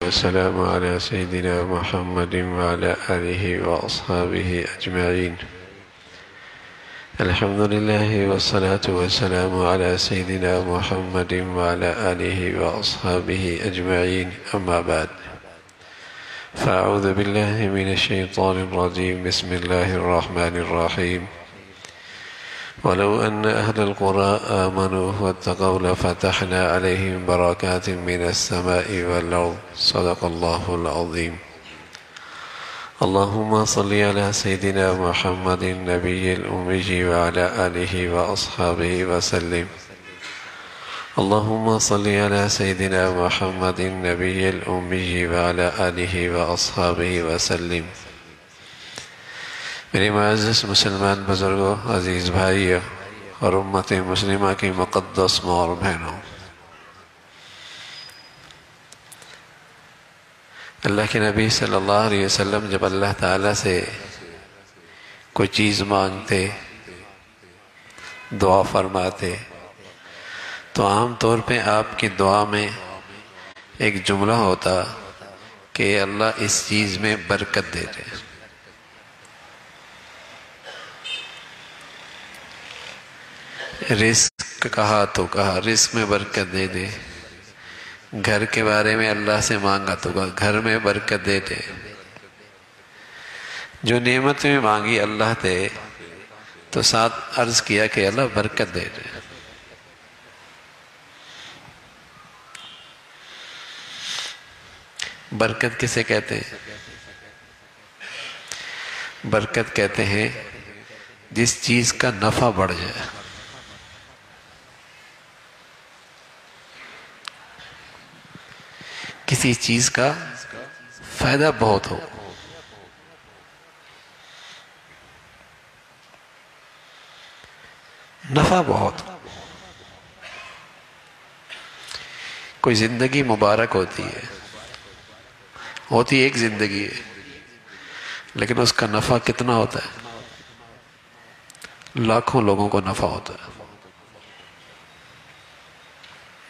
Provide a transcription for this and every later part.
والسلام على سيدنا محمد وعلى آله وأصحابه أجمعين. الحمد لله والصلاة والسلام على سيدنا محمد وعلى آله وأصحابه أجمعين. أما بعد، فأعوذ بالله من الشيطان الرجيم. بسم الله الرحمن الرحيم. ولو أن أهل القرى آمنوا واتقوا لفتحنا عليهم بركات من السماء والأرض. صدق الله العظيم. اللهم صل على سيدنا محمد النبي الأمي وعلى آله وأصحابه وسلم. اللهم صل على سيدنا محمد النبي الأمي وعلى آله وأصحابه وسلم. میرے معزز مسلمان بزرگوں، عزیز بھائیوں اور امت مسلمہ کی مقدس ماں اور بہنوں، اللہ کے نبی صلی اللہ علیہ وسلم جب اللہ تعالیٰ سے کوئی چیز مانگتے، دعا فرماتے، تو عام طور پہ آپ کی دعا میں ایک جملہ ہوتا کہ اللہ اس چیز میں برکت دے دے۔ رزق کہا تو کہا رزق میں برکت دے دے، گھر کے بارے میں اللہ سے مانگا تو کہا گھر میں برکت دے دے، جو نعمت میں مانگی اللہ دے تو ساتھ عرض کیا کہ اللہ برکت دے دے۔ برکت کسے کہتے ہیں؟ برکت کہتے ہیں جس چیز کا نفع بڑھ جائے، کسی چیز کا فائدہ بہت ہو۔ نفع بہت ہو۔ کوئی زندگی مبارک ہوتی ہے، ہوتی ایک زندگی ہے، لیکن اس کا نفع کتنا ہوتا ہے؟ لاکھوں لوگوں کو نفع ہوتا ہے،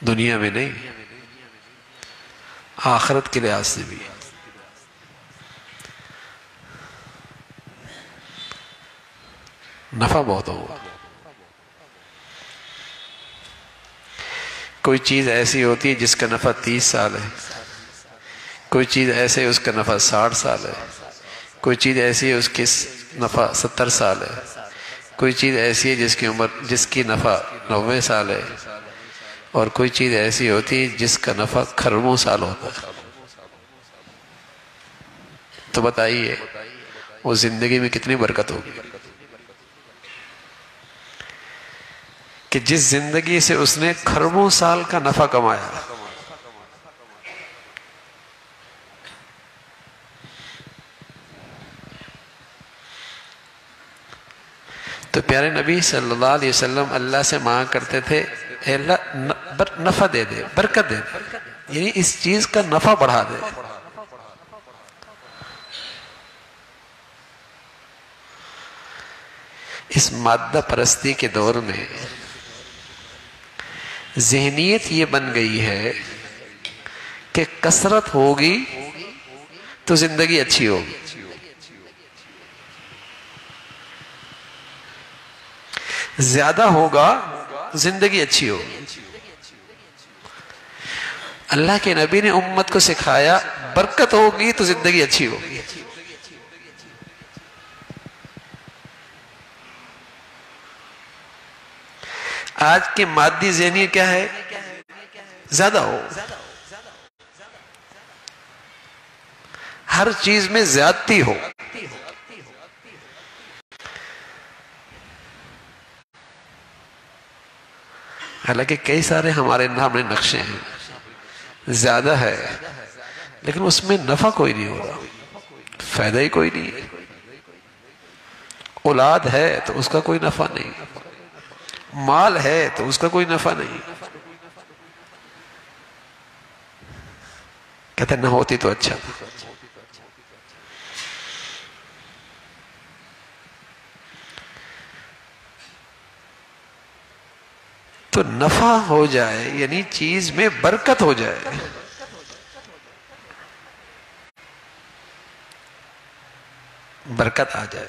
دنیا میں نہیں، آخرت کے لحاظ سے بھی۔ نفع بہت ہوگا۔ کوئی چیز ایسی ہوتی ہے جس کا نفع 30 سال ہے، کوئی چیز ایسے اس کا نفع 60 سال ہے، کوئی چیز ایسی ہے اس کی نفع 70 سال ہے، کوئی چیز ایسی ہے جس کی نفع 90 سال ہے، اور کوئی چیز ایسی ہوتی ہے جس کا نفع کھربوں سال ہوتا ہے۔ تو بتائیے وہ زندگی میں کتنی برکت ہوگی کہ جس زندگی سے اس نے کھربوں سال کا نفع کمایا۔ تو پیارے نبی صلی اللہ علیہ وسلم اللہ سے مانگ کرتے تھے، اے اللہ نفع دے دے، برکت دے دے، یعنی اس چیز کا نفع بڑھا دے۔ اس مادہ پرستی کے دور میں ذہنیت یہ بن گئی ہے کہ کثرت ہوگی تو زندگی اچھی ہوگی، زیادہ ہوگا زندگی اچھی ہوگی۔ اللہ کے نبی نے امت کو سکھایا برکت ہوگی تو زندگی اچھی ہوگی۔ آج کی مادی ذہنیت کیا ہے؟ زیادہ ہو، ہر چیز میں زیادتی ہو۔ حالانکہ کئی سارے ہمارے نامے نقشے ہیں، زیادہ ہے لیکن اس میں نفع کوئی نہیں ہو رہا، فائدہ ہی کوئی نہیں ہے۔ اولاد ہے تو اس کا کوئی نفع نہیں، مال ہے تو اس کا کوئی نفع نہیں۔ کہتے نہ ہوتی تو اچھا تھا۔ تو نفع ہو جائے یعنی چیز میں برکت ہو جائے، برکت آ جائے.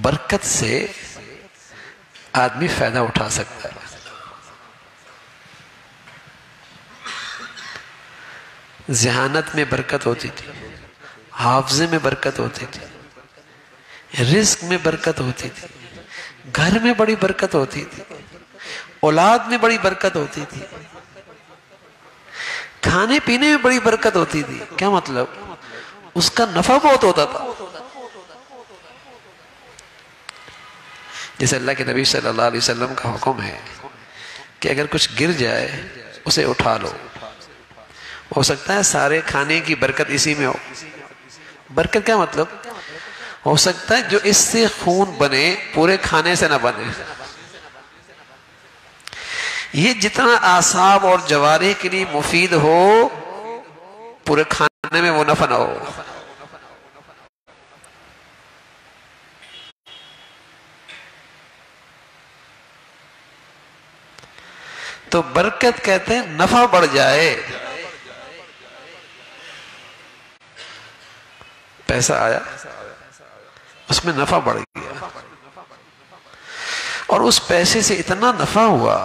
برکت سے آدمی فائدہ اٹھا سکتا ہے. ذہانت میں برکت ہوتی تھی، حافظے میں برکت ہوتی تھی، رزق میں برکت ہوتی تھی، گھر میں بڑی برکت ہوتی تھی، اولاد میں بڑی برکت ہوتی تھی، کھانے پینے میں بڑی برکت ہوتی تھی. کیا مطلب؟ اس کا نفع بہت ہوتا تھا. جیسے اللہ کے نبی صلی اللہ علیہ وسلم کا حکم ہے کہ اگر کچھ گر جائے اسے اٹھا لو. ہو سکتا ہے سارے کھانے کی برکت اسی میں ہو. برکت کیا مطلب؟ ہو سکتا ہے جو اس سے خون بنے پورے کھانے سے نہ بنے. یہ جتنا اعصاب اور جوارح کے لیے مفید ہو پورے کھانے میں وہ نفع نہ ہو. تو برکت کہتے ہیں نفع بڑھ جائے. پیسہ آیا، اس میں نفع بڑھ گیا، اور اس پیسے سے اتنا نفع ہوا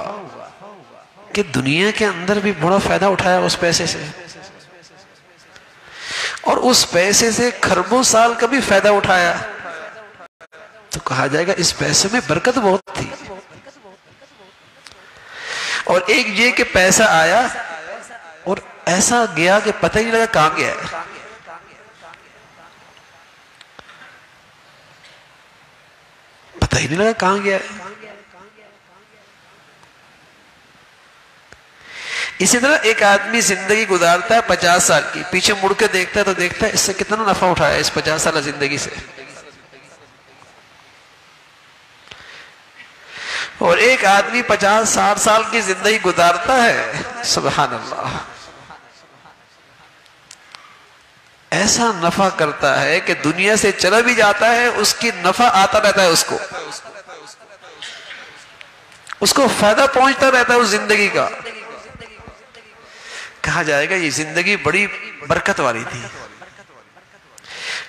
کہ دنیا کے اندر بھی بڑا فائدہ اٹھایا اس پیسے سے، اور اس پیسے سے کھربوں سال کا بھی فائدہ اٹھایا. تو کہا جائے گا اس پیسے میں برکت بہت تھی. اور ایک یہ کہ پیسہ آیا اور ایسا گیا کہ پتہ ہی نہیں لگا کہاں گیا ہے. پتہ ہی نہیں لگا کہاں گیا ہے. اسی طرح ایک آدمی زندگی گزارتا ہے 50 سال کی، پیچھے مڑ کے دیکھتا ہے تو دیکھتا ہے اس سے کتنا نفع اٹھایا اس 50 سالہ زندگی سے. اور ایک آدمی 50-60 سال کی زندگی گزارتا ہے، سبحان اللہ، ایسا نفع کرتا ہے کہ دنیا سے چلا بھی جاتا ہے اس کی نفع آتا رہتا ہے، اس کو فائدہ پہنچتا رہتا ہے اس زندگی کا. کہا جائے گا یہ زندگی بڑی برکت والی تھی،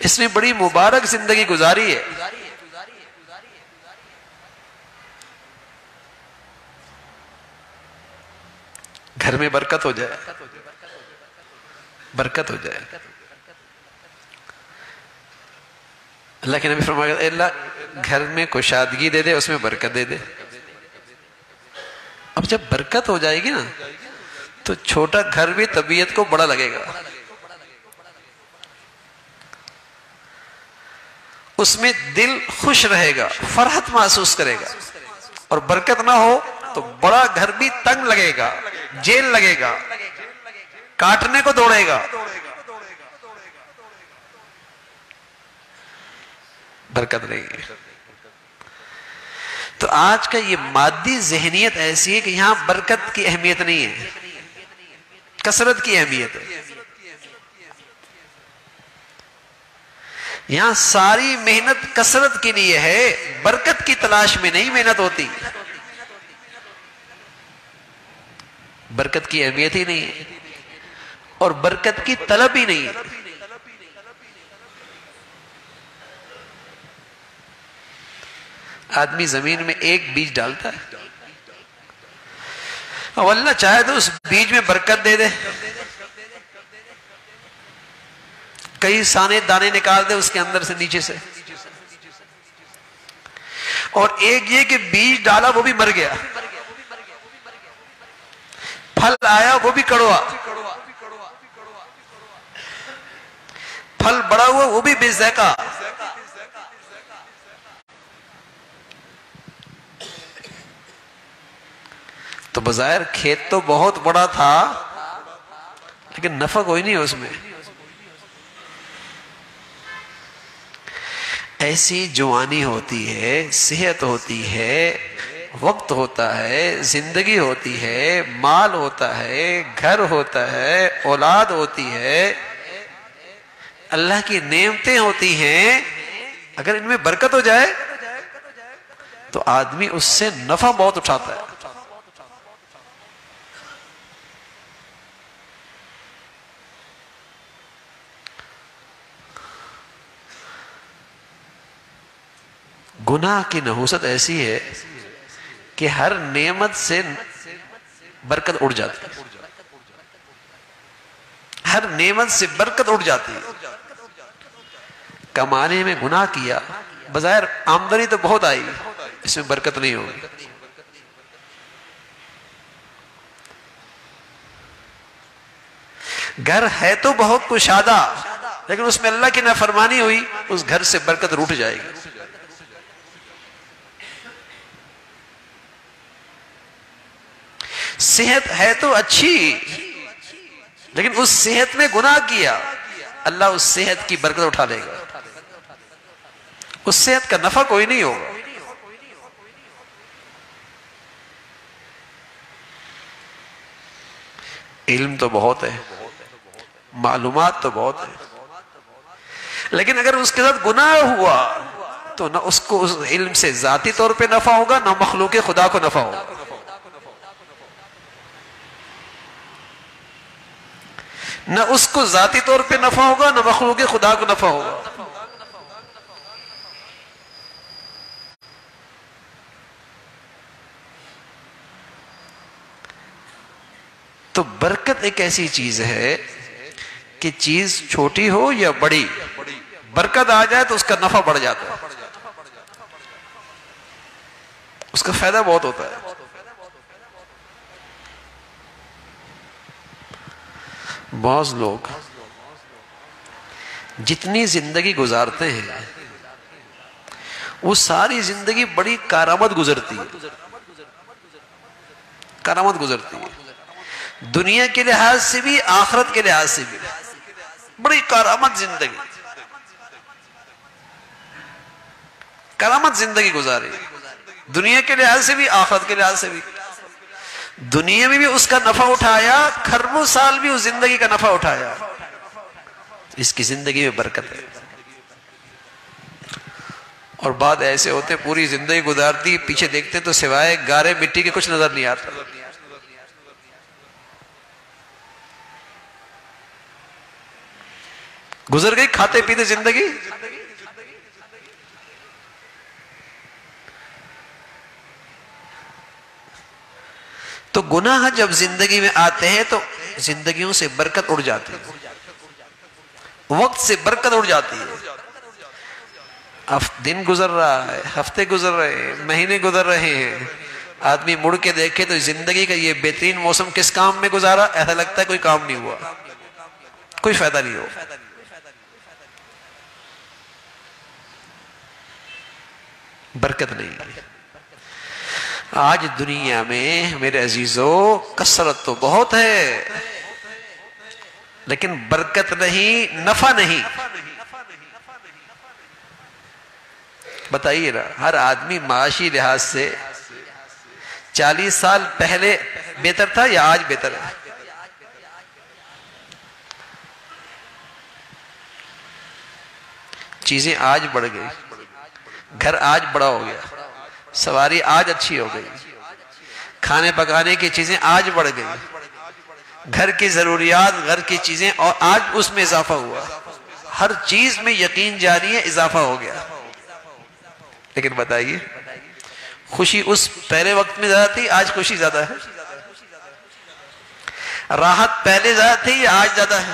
اس نے بڑی مبارک زندگی گزاری ہے. گھر میں برکت ہو جائے، برکت ہو جائے. اللہ کے نبی فرمایا اے اللہ گھر میں کشادگی دے دے، اس میں برکت دے دے. اب جب برکت ہو جائے گی نا تو چھوٹا گھر بھی طبیعت کو بڑا لگے گا. اس میں دل خوش رہے گا، فرحت محسوس کرے گا. اور برکت نہ ہو تو بڑا گھر بھی تنگ لگے گا، جیل لگے گا، کاٹنے کو دوڑے گا. برکت نہیں ہے. تو آج کا یہ مادی ذہنیت ایسی ہے کہ یہاں برکت کی اہمیت نہیں ہے، کثرت کی اہمیت ہے. یہاں ساری محنت کثرت کے لیے ہے، برکت کی تلاش میں نہیں محنت ہوتی. برکت کی اہمیت ہی نہیں ہے اور برکت کی طلب ہی نہیں ہے. آدمی زمین میں ایک بیج ڈالتا ہے، اور اللہ چاہے تو اس بیج میں برکت دے دے، کئی سانے دانے نکال دے اس کے اندر سے نیچے سے. اور ایک یہ کہ بیج ڈالا وہ بھی مر گیا، پھل آیا وہ بھی کڑوا، پھل بڑا ہوا وہ بھی بے ذائقہ. تو بظاہر کھیت تو بہت بڑا تھا لیکن نفع کوئی نہیں اس میں. ایسی جوانی ہوتی ہے، صحت ہوتی ہے، وقت ہوتا ہے، زندگی ہوتی ہے، مال ہوتا ہے، گھر ہوتا ہے، اولاد ہوتی ہے، اللہ کی نعمتیں ہوتی ہیں. اگر ان میں برکت ہو جائے تو آدمی اس سے نفع بہت اٹھاتا ہے. گناہ کی نحوست ایسی ہے کہ ہر نعمت سے برکت اڑ جاتی ہے، ہر نعمت سے برکت اڑ جاتی ہے۔ کمانے میں گناہ کیا، بظاہر آمدنی تو بہت آئی، اس میں برکت نہیں ہوگی۔ گھر ہے تو بہت کشادہ، لیکن اس میں اللہ کی نافرمانی ہوئی، اس گھر سے برکت روٹ جائے گی۔ صحت ہے تو اچھی، لیکن اس صحت میں گناہ کیا، اللہ اس صحت کی برکت اٹھا لے گا، اس صحت کا نفع کوئی نہیں ہوگا۔ علم تو بہت ہے، معلومات تو بہت ہے، لیکن اگر اس کے ساتھ گناہ ہوا تو نہ اس کو اس علم سے ذاتی طور پہ نفع ہوگا، نہ مخلوق خدا کو نفع ہوگا۔ نہ اس کو ذاتی طور پہ نفع ہوگا، نہ مخلوق خدا کو نفع ہوگا۔ تو برکت ایک ایسی چیز ہے کہ چیز چھوٹی ہو یا بڑی، برکت آ جائے تو اس کا نفع بڑھ جاتا ہے، اس کا فائدہ بہت ہوتا ہے۔ بعض لوگ جتنی زندگی گزارتے ہیں وہ ساری زندگی بڑی کارآمد گزرتی ہے، کارآمد گزرتی ہے، دنیا کے لحاظ سے بھی آخرت کے لحاظ سے بھی بڑی کارآمد زندگی، کارآمد زندگی گزاری، دنیا کے لحاظ سے بھی آخرت کے لحاظ سے بھی۔ دنیا میں بھی اس کا نفع اٹھایا، کھربوں سال بھی اس زندگی کا نفع اٹھایا، اس کی زندگی میں برکت ہے۔ اور بعد ایسے ہوتے پوری زندگی گزارتی، پیچھے دیکھتے تو سوائے گارے مٹی کے کچھ نظر نہیں آتا۔ گزر گئی کھاتے پیتے زندگی۔ تو گناہ جب زندگی میں آتے ہیں تو زندگیوں سے برکت اڑ جاتی ہے، وقت سے برکت اڑ جاتی ہے۔ دن گزر رہا ہے، ہفتے گزر رہے ہیں، مہینے گزر رہے ہیں، آدمی مڑ کے دیکھے تو زندگی کا یہ بہترین موسم کس کام میں گزارا، ایسا لگتا ہے کوئی کام نہیں ہوا، کوئی فائدہ نہیں ہوا۔ برکت نہیں۔ آج دنیا میں میرے عزیزو کثرت تو بہت ہے، لیکن برکت نہیں، نفع نہیں۔ بتائیے نا، ہر آدمی معاشی لحاظ سے 40 سال پہلے بہتر تھا یا آج بہتر ہے؟ چیزیں آج بڑھ گئی، گھر آج بڑا ہو گیا، سواری آج اچھی ہو گئی، کھانے پکانے کی چیزیں آج بڑھ گئی، گھر کی ضروریات، گھر کی چیزیں، اور آج اس میں اضافہ ہوا، ہر چیز میں یقین جاری ہے، اضافہ ہو گیا۔ لیکن بتائیے، خوشی اس پہلے وقت میں زیادہ تھی، آج خوشی زیادہ ہے؟ راحت پہلے زیادہ تھی یا آج زیادہ ہے؟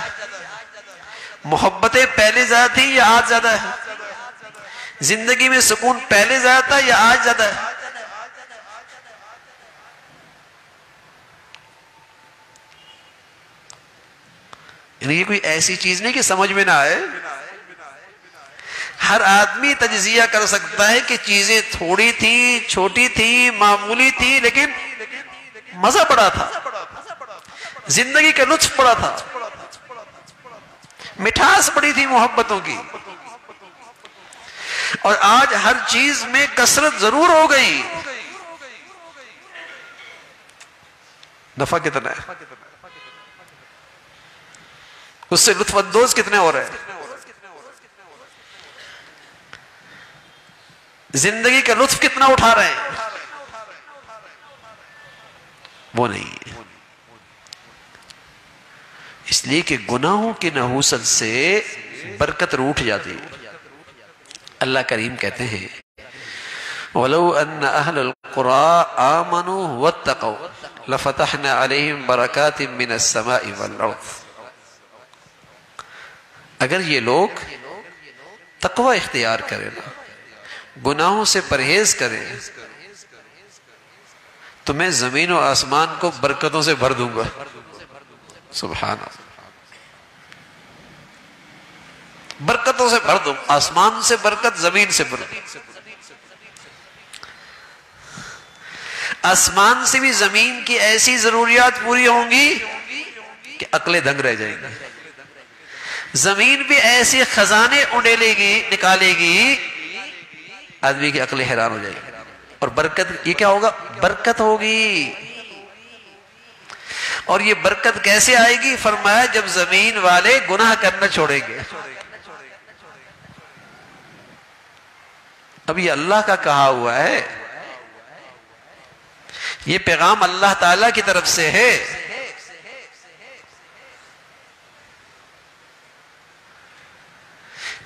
محبتیں پہلے زیادہ تھی یا آج زیادہ ہے؟ زندگی میں سکون پہلے زیادہ تھا یا آج زیادہ ہے؟ یعنی یہ کوئی ایسی چیز نہیں کہ سمجھ میں نہ آئے، ہر آدمی تجزیہ کر سکتا ہے کہ چیزیں تھوڑی تھی، چھوٹی تھی، معمولی تھی، لیکن مزہ بڑا تھا، زندگی کا لطف بڑا تھا، مٹھاس بڑی تھی محبتوں کی۔ اور آج ہر چیز میں کثرت ضرور ہو گئی، نفع کتنا ہے، اس سے لطف اندوز کتنے ہو رہے ہیں، زندگی کا لطف کتنا اٹھا رہے ہیں، وہ نہیں ہے۔ اس لیے کہ گناہوں کی نحوست سے برکت روٹھ جاتی ہے۔ اللہ کریم کہتے ہیں وَلَوْ أَنَّ أَهْلَ الْقُرَىٰ آمَنُوا وَاتَّقَوْا لَفَتَحْنَا عَلَيْهِمْ بَرَكَاتٍ مِّنَ السَّمَاءِ وَالْأَرْضِ۔ اگر یہ لوگ تقوی اختیار کریں نا، گناہوں سے پرہیز کریں، تو میں زمین و آسمان کو برکتوں سے بھر دوں گا۔ سبحان اللہ، برکتوں سے بھر دوں، آسمان سے برکت، زمین سے برکت، آسمان سے بھی زمین کی ایسی ضروریات پوری ہوں گی کہ عقلیں دنگ رہ جائیں گی، زمین بھی ایسی خزانے اونڈیلے گی، نکالے گی، آدمی کی عقلیں حیران ہو جائے گی۔ اور برکت یہ کیا ہوگا؟ برکت ہوگی۔ اور یہ برکت کیسے آئے گی؟ فرمایا جب زمین والے گناہ کرنا چھوڑیں گے۔ اب یہ اللہ کا کہا ہوا ہے، یہ پیغام اللہ تعالی کی طرف سے ہے۔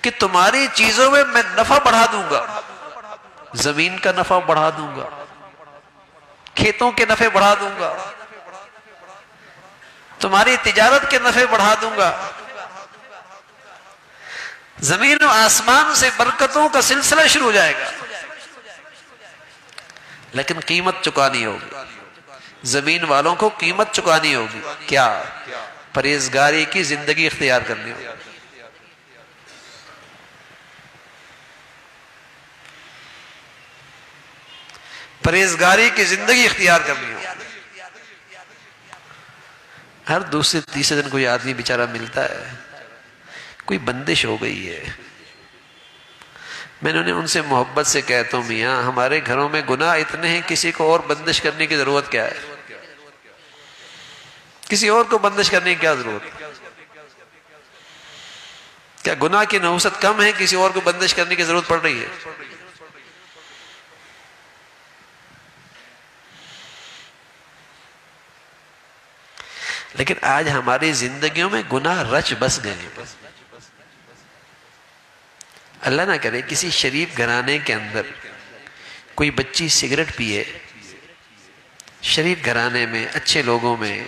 کہ تمہاری چیزوں میں میں نفع بڑھا دوں گا، زمین کا نفع بڑھا دوں گا، کھیتوں کے نفع بڑھا دوں گا، تمہاری تجارت کے نفع بڑھا دوں گا، زمین و آسمان سے برکتوں کا سلسلہ شروع ہو جائے گا، لیکن قیمت چکانی ہوگی، زمین والوں کو قیمت چکانی ہوگی۔ کیا؟ پرہیزگاری کی زندگی اختیار کرنی ہوگی۔ پرہیزگاری کی زندگی اختیار کرنی ہو۔ ہر دوسرے تیسرے دن کوئی آدمی بیچارہ ملتا ہے، کوئی بندش ہو گئی ہے، میں نے ان سے محبت سے کہتا ہوں میاں ہمارے گھروں میں گناہ اتنے ہیں، کسی کو اور بندش کرنے کی ضرورت کیا ہے؟ کسی اور کو بندش کرنے کی کیا ضرورت ہے؟ کیا گناہ کی نحوست کم ہے، کسی اور کو بندش کرنے کی ضرورت پڑ رہی ہے؟ لیکن آج ہماری زندگیوں میں گناہ رچ بس گئے ہیں۔ اللہ نہ کرے کسی شریف گھرانے کے اندر کوئی بچی سگریٹ پیے، شریف گھرانے میں، اچھے لوگوں میں،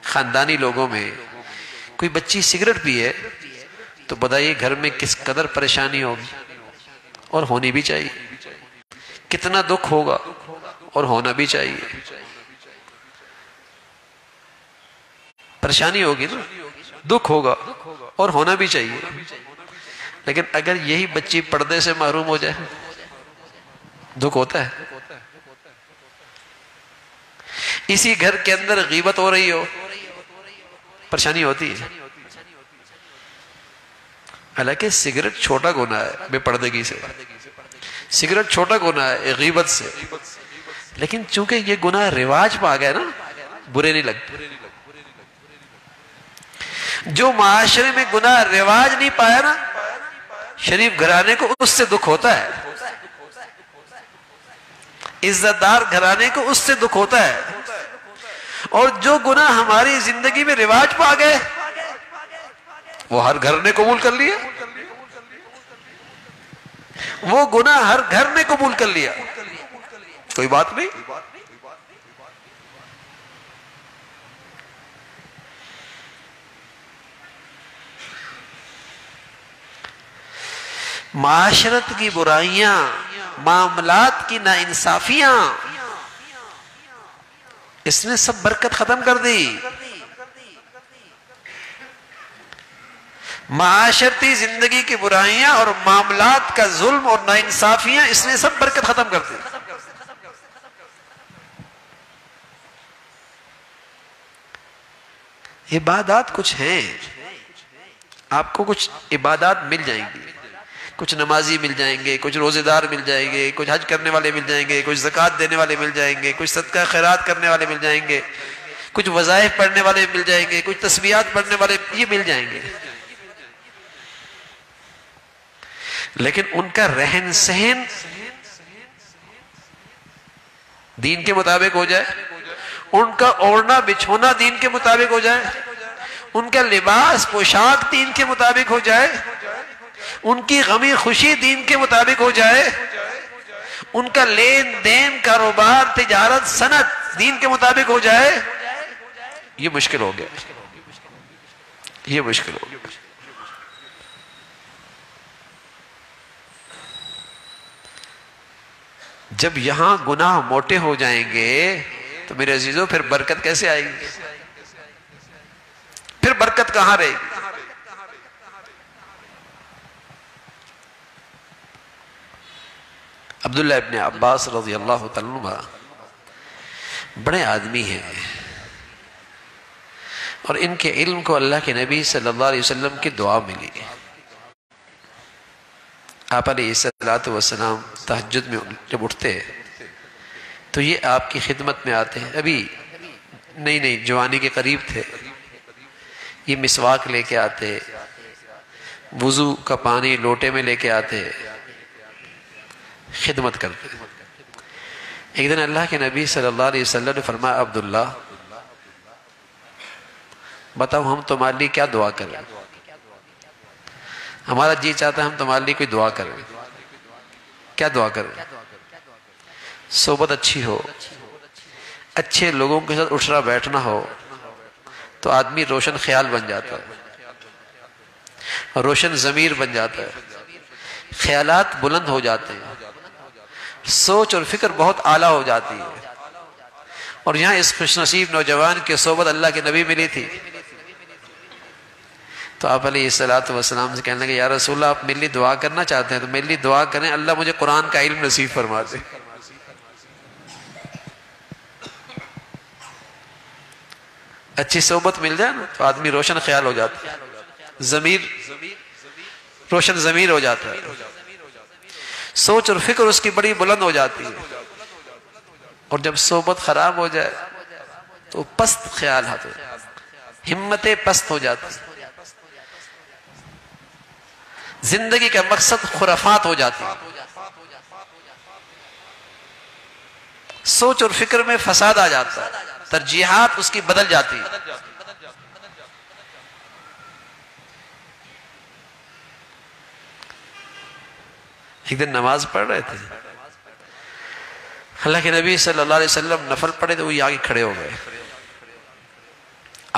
خاندانی لوگوں میں کوئی بچی سگریٹ پیے، تو بتائیے گھر میں کس قدر پریشانی ہوگی، اور ہونی بھی چاہیے، کتنا دکھ ہوگا، اور ہونا بھی چاہیے، پریشانی ہوگی نا، دکھ ہوگا اور ہونا بھی چاہیے۔ لیکن اگر یہی بچی پردے سے محروم ہو جائے، دکھ ہوتا ہے۔ اسی گھر کے اندر غیبت ہو رہی ہو، پریشانی ہوتی ہے۔ حالانکہ سگریٹ چھوٹا گناہ ہے بے پردگی سے، سگریٹ چھوٹا گناہ ہے غیبت سے، لیکن چونکہ یہ گناہ رواج پا گئے نا، برے نہیں لگتے۔ جو معاشرے میں گناہ رواج نہیں پایا نا، شریف گھرانے کو اس سے دکھ ہوتا ہے، عزت دار گھرانے کو اس سے دکھ ہوتا ہے۔ اور جو گناہ ہماری زندگی میں رواج پا گئے، وہ ہر گھر نے قبول کر لیا، وہ گناہ ہر گھر نے قبول کر لیا، کوئی بات نہیں۔ معاشرت کی برائیاں، معاملات کی ناانصافیاں، اس نے سب برکت ختم کر دی۔ معاشرتی زندگی کی برائیاں اور معاملات کا ظلم اور ناانصافیاں، اس نے سب برکت ختم کر دی۔ عبادات کچھ ہیں، آپ کو کچھ عبادات مل جائیں گی، کچھ نمازی مل جائیں گے، کچھ روزے دار مل جائیں گے، کچھ حج کرنے والے مل جائیں گے، کچھ زکوٰۃ دینے والے مل جائیں گے، کچھ صدقہ خیرات کرنے والے مل جائیں گے، کچھ وظائف پڑھنے والے مل جائیں گے، کچھ تسبیحات پڑھنے والے، یہ مل جائیں گے۔ لیکن ان کا رہن سہن دین کے مطابق ہو جائے، ان کا اوڑھنا بچھونا دین کے مطابق ہو جائے، ان کا لباس پوشاک دین کے مطابق ہو جائے، ان کی غمی خوشی دین کے مطابق ہو جائے، ان کا لین دین کاروبار تجارت صنعت دین کے مطابق ہو جائے، یہ مشکل ہو گیا، یہ مشکل ہو گیا۔ جب یہاں گناہ موٹے ہو جائیں گے تو میرے عزیزوں پھر برکت کیسے آئے گی؟ پھر برکت کہاں رہے گی؟ عبداللہ ابن عباس رضی اللہ تعالیٰ عنہ بڑے آدمی ہیں، اور ان کے علم کو اللہ کے نبی صلی اللہ علیہ وسلم کی دعا ملی۔ آپ علیہ السلام تہجد میں جب اٹھتے تو یہ آپ کی خدمت میں آتے ہیں، ابھی نئی جوانی کے قریب تھے، یہ مسواک لے کے آتے، وضو کا پانی لوٹے میں لے کے آتے، خدمت کرتے۔ ایک دن اللہ کے نبی صلی اللہ علیہ وسلم نے فرمایا عبداللہ بتاؤ ہم تمہارے لیے کیا دعا کریں؟ ہمارا جی چاہتا ہے ہم تمہارے لیے کوئی دعا کریں، کیا دعا کریں؟ صحبت اچھی ہو، اچھے لوگوں کے ساتھ اٹھنا بیٹھنا ہو تو آدمی روشن خیال بن جاتا ہے، روشن ضمیر بن جاتا ہے، خیالات بلند ہو جاتے ہیں، سوچ اور فکر بہت اعلیٰ ہو جاتی ہے۔ اور یہاں اس خوش نصیب نوجوان کی صحبت اللہ کے نبی ملی تھی، تو آپ علیہ السلام سے کہنے لگے یا رسول اللہ آپ میرے لیے دعا کرنا چاہتے ہیں تو میرے لیے دعا کریں اللہ مجھے قرآن کا علم نصیب فرما دے۔ اچھی صحبت مل جائے نا تو آدمی روشن خیال ہو جاتا ہے، ضمیر روشن ضمیر ہو جاتا ہے، سوچ اور فکر اس کی بڑی بلند ہو جاتی ہے۔ اور جب صحبت خراب ہو جائے تو پست خیال آتے ہیں، ہمتیں پست ہو جاتی ہیں، زندگی کا مقصد خرافات ہو جاتی ہے، سوچ اور فکر میں فساد آ جاتا ہے، ترجیحات اس کی بدل جاتی ہے۔ ایک دن نماز پڑھ رہے تھے، اللہ کے نبی صلی اللہ علیہ وسلم نفل پڑھے تو وہ آگے کھڑے ہو گئے،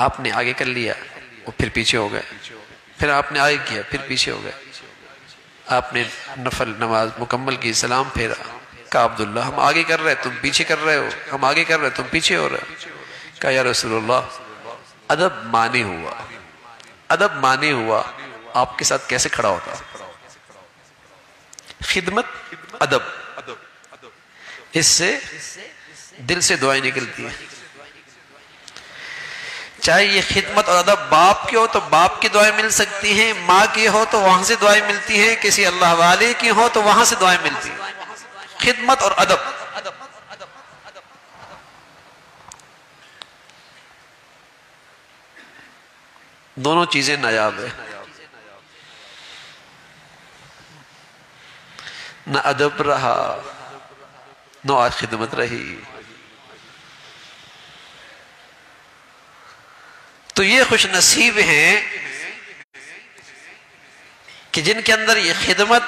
آپ نے آگے کر لیا وہ پھر پیچھے ہو گئے، پھر آپ نے آگے کیا پھر پیچھے ہو گئے، آپ نے نفل نماز مکمل کی، سلام پھیرا، کہا عبداللہ ہم آگے کر رہے تم پیچھے کر رہے ہو، ہم آگے کر رہے تم پیچھے ہو رہے ہو۔ کہا یا رسول اللہ ادب مانی ہوا، ادب مانی ہوا آپ کے ساتھ کیسے کھڑا ہوتا؟ خدمت ادب، اس سے دل سے دعائیں نکلتی ہیں، چاہے یہ خدمت اور ادب باپ کی ہو تو باپ کی دعائیں مل سکتی ہیں، ماں کی ہو تو وہاں سے دعائیں ملتی ہیں، کسی اللہ والے کی ہو تو وہاں سے دعائیں ملتی ہیں۔ خدمت اور ادب، دونوں چیزیں نایاب ہیں، نہ ادب رہا نہ خدمت رہی۔ تو یہ خوش نصیب ہیں کہ جن کے اندر یہ خدمت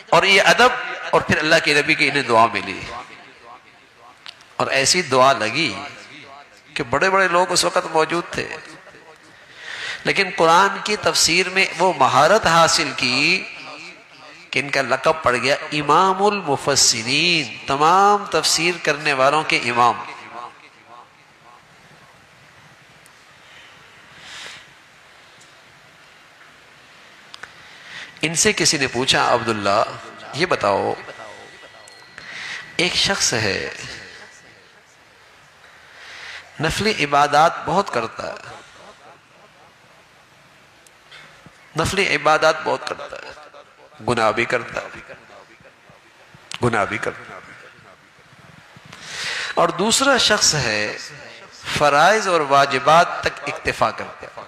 اور یہ ادب اور پھر اللہ کے نبی کی انہیں دعا ملی، اور ایسی دعا لگی کہ بڑے بڑے لوگ اس وقت موجود تھے، لیکن قرآن کی تفسیر میں وہ مہارت حاصل کی کہ ان کا لقب پڑ گیا امام المفسرین، تمام تفسیر کرنے والوں کے امام۔ ان سے کسی نے پوچھا عبداللہ یہ بتاؤ ایک شخص ہے نفلی عبادات بہت کرتا ہے، نفلی عبادات بہت کرتا ہے، گناہ بھی کرتا ہے، گناہ بھی کرتا ہے، اور دوسرا شخص ہے فرائض اور واجبات تک اکتفا کرتا ہے،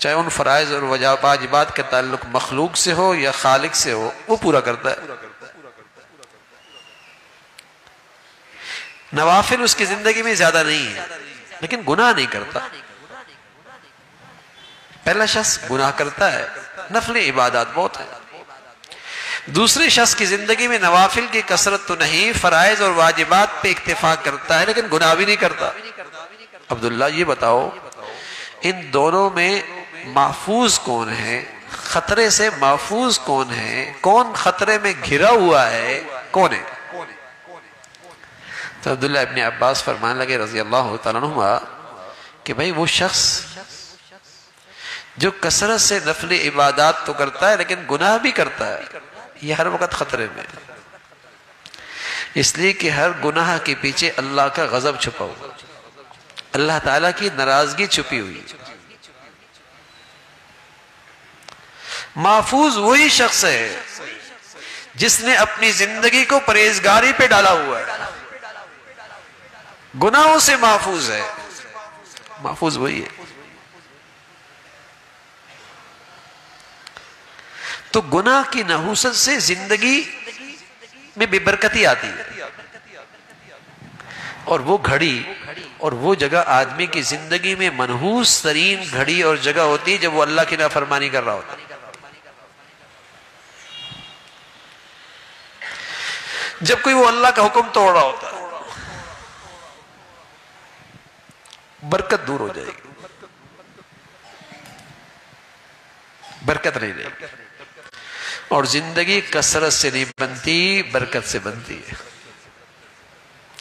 چاہے ان فرائض اور واجبات کے تعلق مخلوق سے ہو یا خالق سے ہو وہ پورا کرتا ہے، نوافل اس کی زندگی میں زیادہ نہیں ہے لیکن گناہ نہیں کرتا۔ پہلا شخص گناہ کرتا ہے، نفل عبادات بہت ہے، دوسرے شخص کی زندگی میں نوافل کی کثرت تو نہیں، فرائض اور واجبات پہ اکتفا کرتا ہے لیکن گناہ بھی نہیں کرتا۔ عبداللہ یہ بتاؤ ان دونوں میں محفوظ کون ہے؟ خطرے سے محفوظ کون ہے؟ کون خطرے میں گھرا ہوا ہے؟ کون ہے؟ تو عبداللہ ابن عباس فرمانے لگے رضی اللہ تعالیٰ عنہما کہ بھائی وہ شخص جو کثرت سے نفل عبادات تو کرتا ہے لیکن گناہ بھی کرتا ہے، یہ ہر وقت خطرے میں، اس لیے کہ ہر گناہ کے پیچھے اللہ کا غضب چھپا ہوا، اللہ تعالیٰ کی ناراضگی چھپی ہوئی۔ محفوظ وہی شخص ہے جس نے اپنی زندگی کو پرہیزگاری پہ ڈالا ہوا ہے، گناہوں سے محفوظ ہے، محفوظ وہی ہے۔ تو گناہ کی نحوست سے زندگی میں بے برکتی آتی ہے، اور وہ گھڑی اور وہ جگہ آدمی کی زندگی میں منحوس ترین گھڑی اور جگہ ہوتی ہے جب وہ اللہ کی نافرمانی کر رہا ہوتا ہے، جب کوئی وہ اللہ کا حکم توڑ رہا ہوتا ہے، برکت دور ہو جائے گی، برکت نہیں رہے گی، اور زندگی کثرت سے نہیں بنتی، برکت سے بنتی ہے،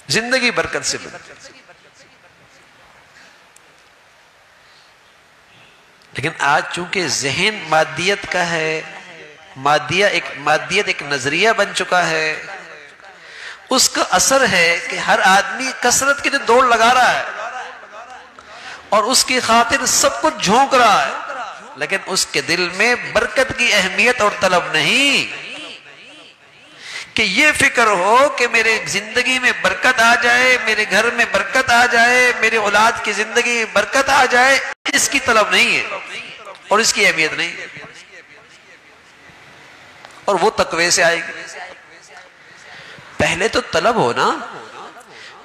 زندگی برکت سے بنتی ہے۔ لیکن آج چونکہ ذہن مادیت کا ہے، مادیت ایک نظریہ بن چکا ہے، اس کا اثر ہے کہ ہر آدمی کثرت کی دوڑ لگا رہا ہے اور اس کی خاطر سب کچھ جھونک رہا ہے، لیکن اس کے دل میں برکت کی اہمیت اور طلب نہیں، کہ یہ فکر ہو کہ میرے زندگی میں برکت آ جائے، میرے گھر میں برکت آ جائے، میرے اولاد کی زندگی میں برکت آ جائے، اس کی طلب نہیں ہے اور اس کی اہمیت نہیں ہے، اور وہ تقوی سے آئے گی۔ پہلے تو طلب ہو نا،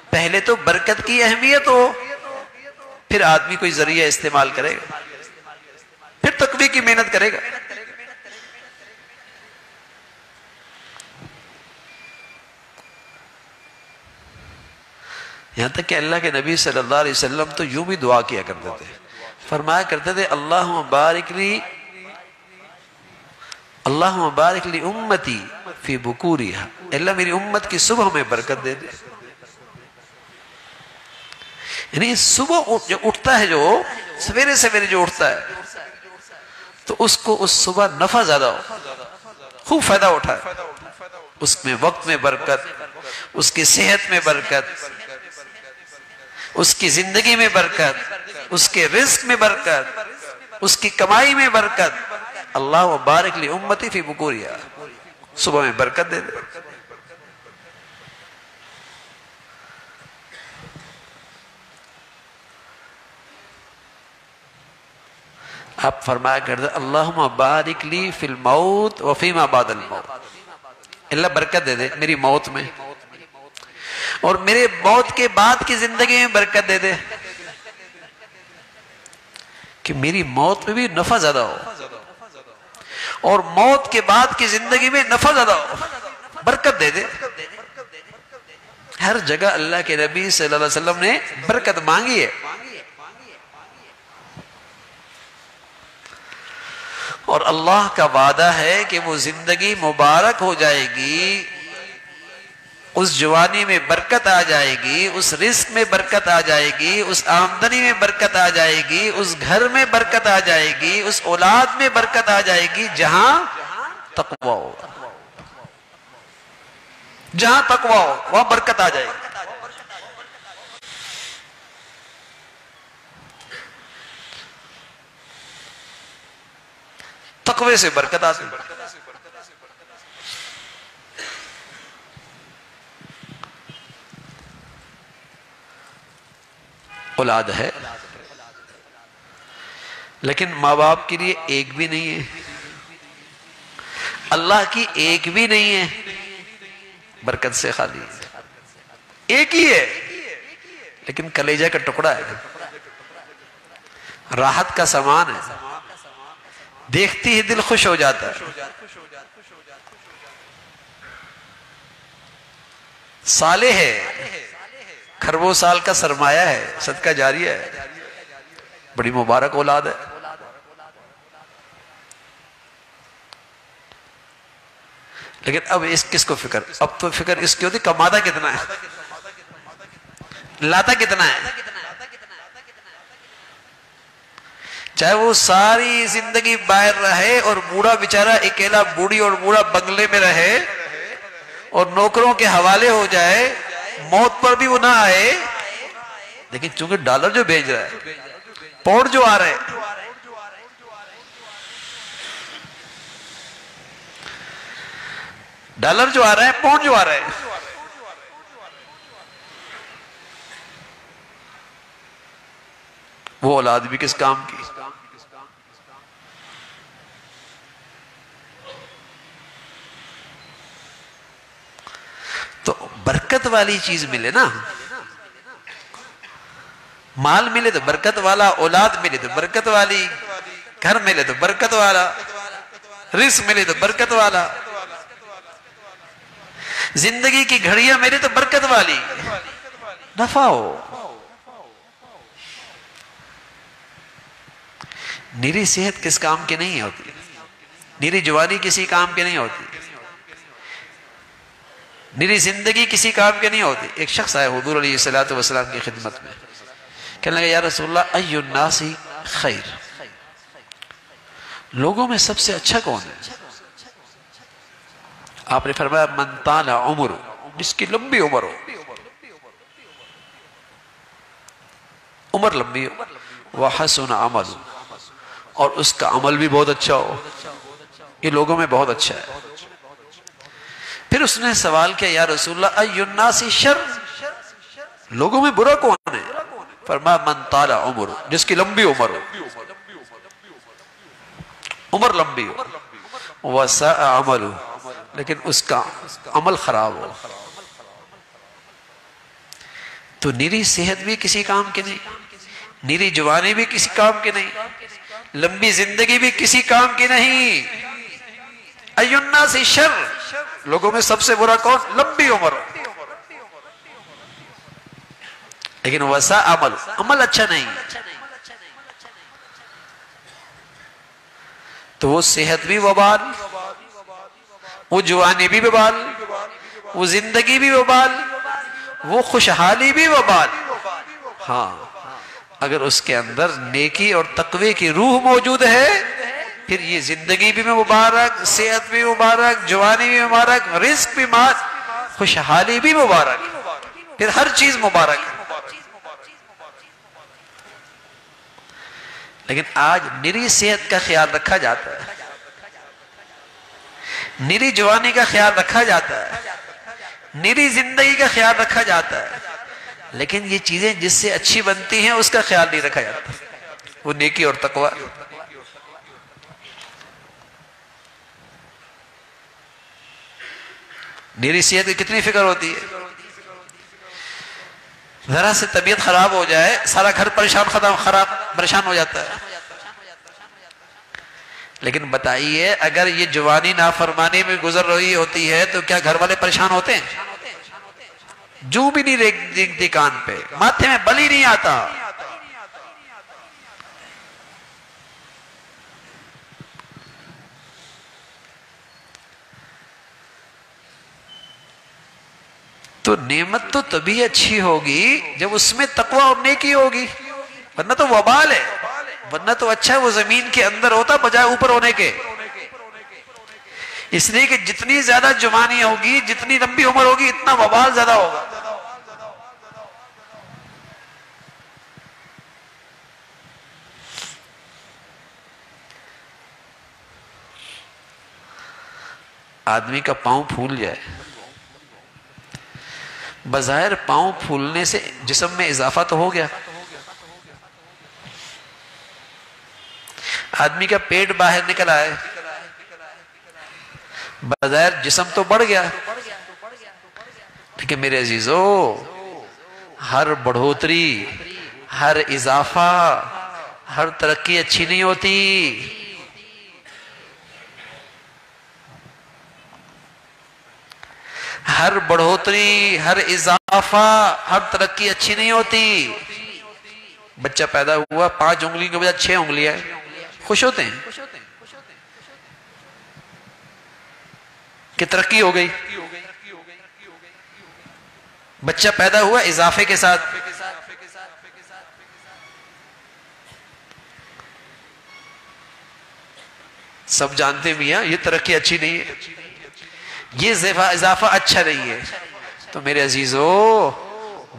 پہلے تو برکت کی اہمیت ہو، پھر آدمی کوئی ذریعہ استعمال کرے گا، پھر تقوی کی محنت کرے گا۔ یہاں تک کہ اللہ کے نبی صلی اللہ علیہ وسلم تو یوں بھی دعا کیا کرتے تھے، فرمایا کرتے تھے اللہم بارک لی امتی فی بکوریہا، اللہ میری امت کی صبح میں برکت دے دے۔ یعنی صبح جو اٹھتا ہے، جو سویرے سویرے جو اٹھتا ہے، تو اس کو اس صبح نفع زیادہ ہو، خوب فائدہ اٹھائے، اس میں وقت میں برکت، اس کی صحت میں برکت، اس کی زندگی میں برکت، اس کے رزق میں برکت، اس کی کمائی میں برکت۔ اللہ بارک لی امتی فی بکوریہا، صبح میں برکت دے دے۔ آپ فرمایا کرتے اللہم بارک لی فی الموت وفیما بعد الموت، اللہ برکت دے دے میری موت میں اور میرے موت کے بعد کی زندگی میں برکت دے دے، کہ میری موت میں بھی نفع زیادہ ہو اور موت کے بعد کی زندگی میں نفع زیادہ ہو، برکت دے دے۔ ہر جگہ اللہ کے نبی صلی اللہ علیہ وسلم نے برکت مانگی ہے، اور اللہ کا وعدہ ہے کہ وہ زندگی مبارک ہو جائے گی، اس جوانی میں برکت آ جائے گی، اس رزق میں برکت آ جائے گی، اس آمدنی میں برکت آ جائے گی، اس گھر میں برکت آ جائے گی، اس اولاد میں برکت آ جائے گی جہاں تقوی ہو، جہاں تقوی ہو وہاں برکت آ جائے گی۔ تقوی سے برکت حاصل۔ اولاد ہے لیکن ماں باپ کے لیے ایک بھی نہیں ہے، اللہ کی ایک بھی نہیں ہے، برکت سے خالی ہے، ایک ہی ہے لیکن کلیجہ کا ٹکڑا ہے، راحت کا سامان ہے، دیکھتی ہی دل خوش ہو جاتا ہے، صالح ہے، کھربوں سال کا سرمایہ ہے، صدقہ جاریہ ہے، بڑی مبارک اولاد ہے. لیکن اب اس کس کو فکر؟ اب تو فکر اس کی ہوتی کماتا کتنا ہے، لاتا کتنا ہے. چاہے وہ ساری زندگی باہر رہے اور بوڑھا بیچارہ اکیلا بوڑھی اور بوڑھا بنگلے میں رہے اور نوکروں کے حوالے ہو جائے، موت پر بھی وہ نہ آئے، لیکن چونکہ ڈالر جو بھیج رہا ہے، پاؤنڈ جو آ رہے ہیں، ڈالر جو آ رہا ہے، پاؤنڈ جو آ رہا ہے، وہ اولاد بھی کس کام کی؟ تو برکت والی چیز ملے نا، مال ملے تو برکت والا، اولاد ملے تو برکت والی، گھر ملے تو برکت والا، رزق ملے تو برکت والا، زندگی کی گھڑیاں ملے تو برکت والی، نفع ہو. نیری صحت کس کام کی نہیں ہوتی، نیری جوانی کسی کام کی نہیں ہوتی، نیری زندگی کسی کام کی نہیں ہوتی. ایک شخص آئے حضور علیہ السلام کی خدمت میں، کہنے لگا یا رسول اللہ ای الناس خیر، لوگوں میں سب سے اچھا کون ہے؟ آپ نے فرمایا من طال عمر، جس کی لمبی عمر ہو، عمر لمبی ہو، وحسن عمل، اور اس کا عمل بھی بہت اچھا ہو، یہ لوگوں میں بہت اچھا ہے. پھر اس نے سوال کیا یا رسول اللہ ای الناس شر، لوگوں میں برا کون ہے؟ فرمایا من طال عمر، جس کی لمبی عمر ہو، عمر لمبی ہو، وساء عمل، لیکن اس کا عمل خراب ہو. تو نیری صحت بھی کسی کام کی نہیں، نیری جوانی بھی کسی کام کی نہیں، لمبی زندگی بھی کسی کام کی نہیں. ای الناس شر، لوگوں میں سب سے برا کون؟ لمبی عمر، لیکن وساء عمل، عمل اچھا نہیں. تو وہ صحت بھی وبال، وہ جوانی بھی وبال، وہ زندگی بھی وبال، وہ خوشحالی بھی وبال. ہاں اگر اس کے اندر نیکی اور تقوی کی روح موجود ہے، پھر یہ زندگی بھی مبارک، صحت بھی مبارک، جوانی بھی مبارک، رزق بھی مبارک، خوشحالی بھی مبارک، پھر ہر چیز مبارک ہے. لیکن آج نری صحت کا خیال رکھا جاتا ہے، نری جوانی کا خیال رکھا جاتا ہے، نری زندگی کا خیال رکھا جاتا ہے، لیکن یہ چیزیں جس سے اچھی بنتی ہیں اس کا خیال نہیں رکھا جاتا، وہ نیکی اور تقوی. نری صحت کی کتنی فکر ہوتی ہے، ذرا سے طبیعت خراب ہو جائے سارا گھر پریشان ہو جاتا ہے. لیکن بتائیے اگر یہ جوانی نافرمانی میں گزر رہی ہوتی ہے تو کیا گھر والے پریشان ہوتے ہیں؟ جو بھی نہیں دیکھتی کان پہ، ماتھے میں بل ہی نہیں آتا. تو نعمت تو تبھی اچھی ہوگی جب اس میں تقوی اور نیکی ہوگی، ورنہ تو وبال ہے، ورنہ تو اچھا ہے وہ زمین کے اندر ہوتا بجائے اوپر ہونے کے. اس لیے کہ جتنی زیادہ جوانی ہوگی، جتنی لمبی عمر ہوگی، اتنا وبال زیادہ ہوگا. آدمی کا پاؤں پھول جائے، بظاہر پاؤں پھولنے سے جسم میں اضافہ تو ہو گیا، آدمی کا پیٹ باہر نکل آئے، بظاہر جسم تو بڑھ گیا. لیکن میرے عزیزو، ہر بڑھوتری، ہر اضافہ، ہر ترقی اچھی نہیں ہوتی. ہر بڑھوتری، ہر اضافہ، ہر ترقی اچھی نہیں ہوتی۔ بچہ پیدا ہوا 5 انگلی کے بجائے 6 انگلی ہے، خوش ہوتے ہیں کہ ترقی ہو گئی۔ بچہ پیدا ہوا اضافے کے ساتھ، سب جانتے بھی ہیں یہ ترقی اچھی نہیں ہے، یہ اضافہ اچھا نہیں ہے۔ تو میرے عزیزو،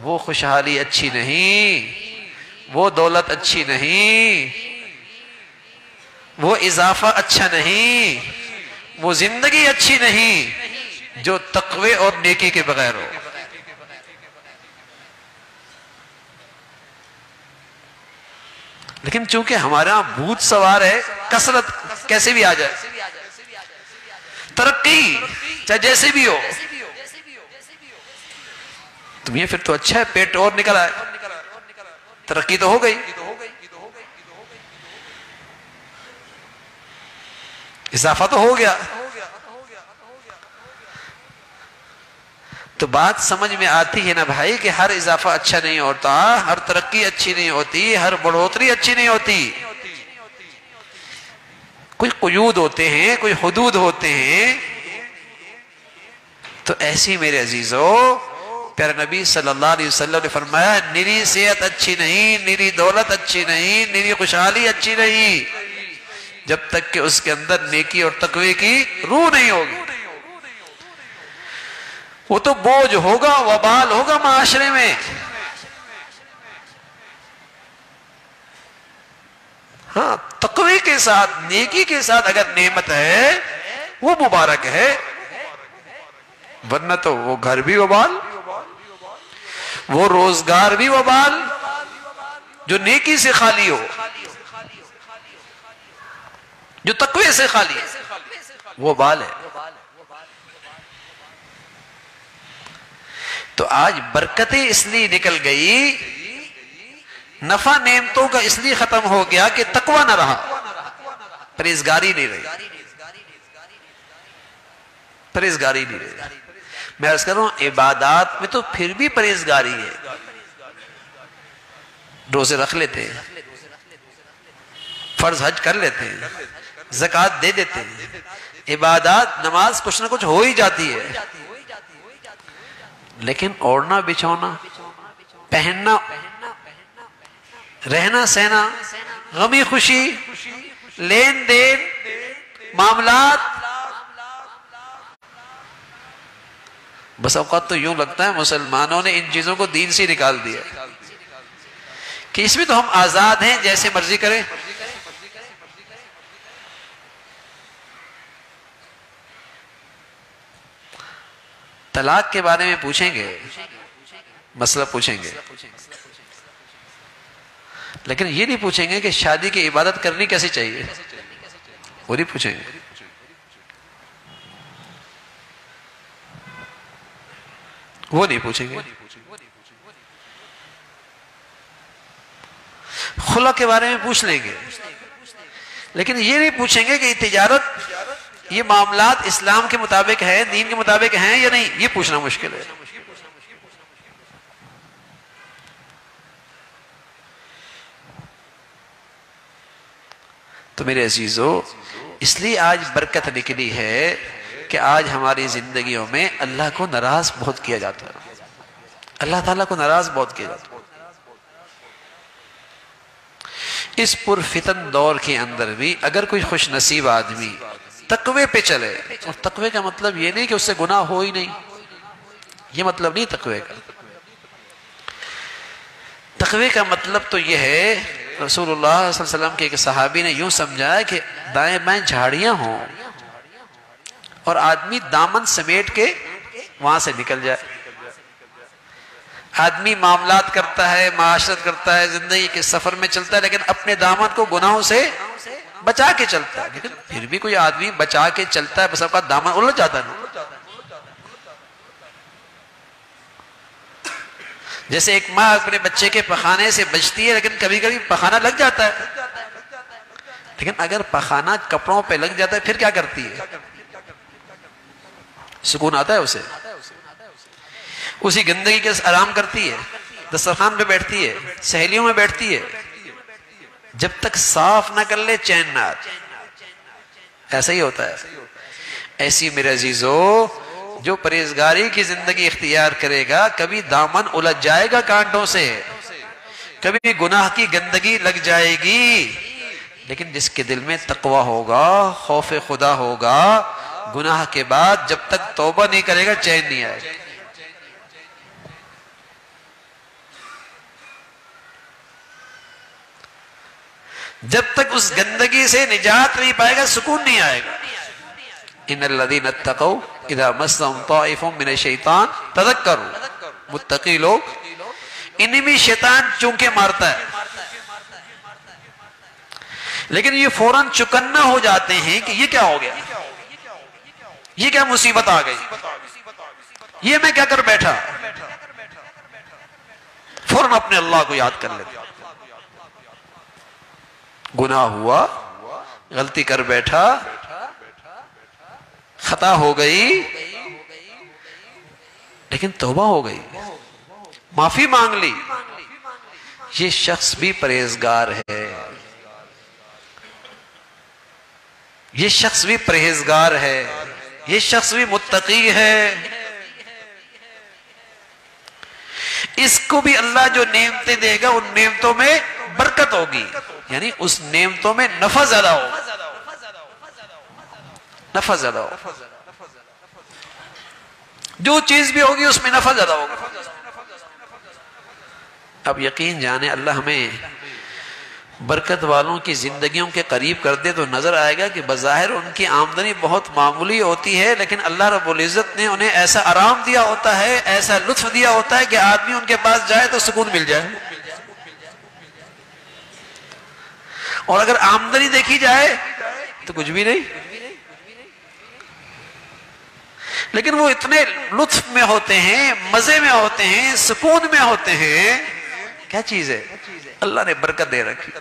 وہ خوشحالی اچھی نہیں، وہ دولت اچھی نہیں، وہ اضافہ اچھا نہیں، وہ زندگی اچھی نہیں جو تقوی اور نیکی کے بغیر ہو۔ لیکن چونکہ ہمارا بھوت سوار ہے، کثرت کیسے بھی آ جائے، ترقی چاہے جیسے بھی ہو، تمہیں پھر تو اچھا ہے، پیٹ اور نکل آئے، ترقی تو ہو گئی، اضافہ تو ہو گیا۔ تو بات سمجھ میں آتی ہے نا بھائی کہ ہر اضافہ اچھا نہیں ہوتا، ہر ترقی اچھی نہیں ہوتی، ہر بڑھوتری اچھی نہیں ہوتی، کوئی قیود ہوتے ہیں، کوئی حدود ہوتے ہیں۔ تو ایسی میرے عزیزو، پیارے نبی صلی اللہ علیہ وسلم نے فرمایا نری صحت اچھی نہیں، نری دولت اچھی نہیں، نری خوشحالی اچھی نہیں، جب تک کہ اس کے اندر نیکی اور تقوی کی روح نہیں ہوگی۔ وہ تو بوجھ ہوگا، وبال ہوگا معاشرے میں۔ ہاں، تقوی کے ساتھ، نیکی کے ساتھ اگر نعمت ہے وہ مبارک ہے، ورنہ تو وہ گھر بھی وبال، وہ روزگار بھی وبال، جو نیکی سے خالی ہو، جو تقوی سے خالی ہے، وہ وبال ہے۔ تو آج برکتیں اس لیے نکل گئی، نفع نعمتوں کا اس لیے ختم ہو گیا کہ تقوی نہ رہا، پرہیزگاری نہیں رہی، پرہیزگاری نہیں رہی۔ میں عرض کر رہا ہوں عبادات میں تو پھر بھی پرہیزگاری ہے، روزے رکھ لیتے ہیں، فرض حج کر لیتے ہیں، زکوٰۃ دے دیتے ہیں، عبادات نماز کچھ نہ کچھ ہو ہی جاتی ہے، لیکن اوڑھنا بچھونا، پہننا، رہنا سہنا، غمی خوشی، لین دین، معاملات، بس اوقات تو یوں لگتا ہے مسلمانوں نے ان چیزوں کو دین سے نکال دیا کہ اس میں تو ہم آزاد ہیں، جیسے مرضی کریں۔ طلاق کے بارے میں پوچھیں گے، مسئلہ پوچھیں گے، لیکن یہ نہیں پوچھیں گے کہ شادی کی عبادت کرنی کیسی چاہیے، وہ نہیں پوچھیں گے۔ وہ نہیں پوچھیں گے۔ خلا کے بارے میں پوچھ لیں گے، لیکن یہ نہیں پوچھیں گے کہ تجارت، یہ معاملات اسلام کے مطابق ہے، دین کے مطابق ہیں یا نہیں، یہ پوچھنا مشکل ہے۔ تو میرے عزیزو، اس لیے آج برکت نکلی ہے کہ آج ہماری زندگیوں میں اللہ کو ناراض بہت کیا جاتا ہے، اللہ تعالیٰ کو ناراض بہت کیا جاتا ہے۔ اس پرفتن دور کے اندر بھی اگر کوئی خوش نصیب آدمی تقوی پہ چلے، اور تقوی کا مطلب یہ نہیں کہ اس سے گناہ ہو ہی نہیں، یہ مطلب نہیں تقوی کا۔ تقوی کا مطلب تو یہ ہے، رسول اللہ صلی اللہ علیہ وسلم کے ایک صحابی نے یوں سمجھایا کہ دائیں بائیں جھاڑیاں ہوں اور آدمی دامن سمیٹ کے وہاں سے نکل جائے۔ آدمی معاملات کرتا ہے، معاشرت کرتا ہے، زندگی کے سفر میں چلتا ہے، لیکن اپنے دامن کو گناہوں سے بچا کے چلتا ہے۔ لیکن پھر بھی کوئی آدمی بچا کے چلتا ہے، بس آپ کا دامن الجھ جاتا ہے۔ جیسے ایک ماں اپنے بچے کے پخانے سے بچتی ہے، لیکن کبھی کبھی پخانہ لگ جاتا ہے، لیکن اگر پخانہ کپڑوں پہ لگ جاتا ہے پھر کیا کرتی ہے؟ سکون آتا ہے اسے؟ اسی گندگی کے آرام کرتی ہے، دسترخوان پہ بیٹھتی ہے، سہیلیوں میں بیٹھتی ہے، جب تک صاف نہ کر لے چین نہ آتی۔ ایسا ہی ہوتا ہے۔ ایسی میرے عزیزو جو پرہیزگاری کی زندگی اختیار کرے گا، کبھی دامن الجھ جائے گا کانٹوں سے، کبھی گناہ کی گندگی لگ جائے گی، لیکن جس کے دل میں تقوی ہوگا، خوف خدا ہوگا، گناہ کے بعد جب تک توبہ نہیں کرے گا چین نہیں آئے گا۔ جب تک اس گندگی سے نجات نہیں پائے گا سکون نہیں آئے گا۔ ان الذین اتقوا اذا مسهم طائف من الشیطان تذکروا، متقی لوگ انہیں بھی شیطان چونکے مارتا ہے، لیکن یہ فوراً چکنا ہو جاتے ہیں کہ یہ کیا ہو گیا، یہ کیا مصیبت آ گئی، یہ میں کیا کر بیٹھا، فوراً اپنے اللہ کو یاد کر لیتے۔ گناہ ہوا، غلطی کر بیٹھا، خطا ہو گئی، لیکن توبہ ہو گئی، معافی مانگ لی، یہ شخص بھی پرہیزگار ہے، یہ شخص بھی پرہیزگار ہے، یہ شخص بھی متقی ہے۔ اس کو بھی اللہ جو نعمتیں دے گا ان نعمتوں میں برکت ہوگی، یعنی اس نعمتوں میں نفع زیادہ ہوگا، نفع زیادہ ہوگا، جو چیز بھی ہوگی اس میں نفع زیادہ ہوگا۔ اب یقین جانے اللہ ہمیں برکت والوں کی زندگیوں کے قریب کر دے تو نظر آئے گا کہ بظاہر ان کی آمدنی بہت معمولی ہوتی ہے، لیکن اللہ رب العزت نے انہیں ایسا آرام دیا ہوتا ہے، ایسا لطف دیا ہوتا ہے کہ آدمی ان کے پاس جائے تو سکون مل جائے۔ اور اگر آمدنی دیکھی جائے تو کچھ بھی نہیں، لیکن وہ اتنے لطف میں ہوتے ہیں، مزے میں ہوتے ہیں، سکون میں ہوتے ہیں۔ کیا چیز ہے؟ اللہ نے برکت دے رکھی۔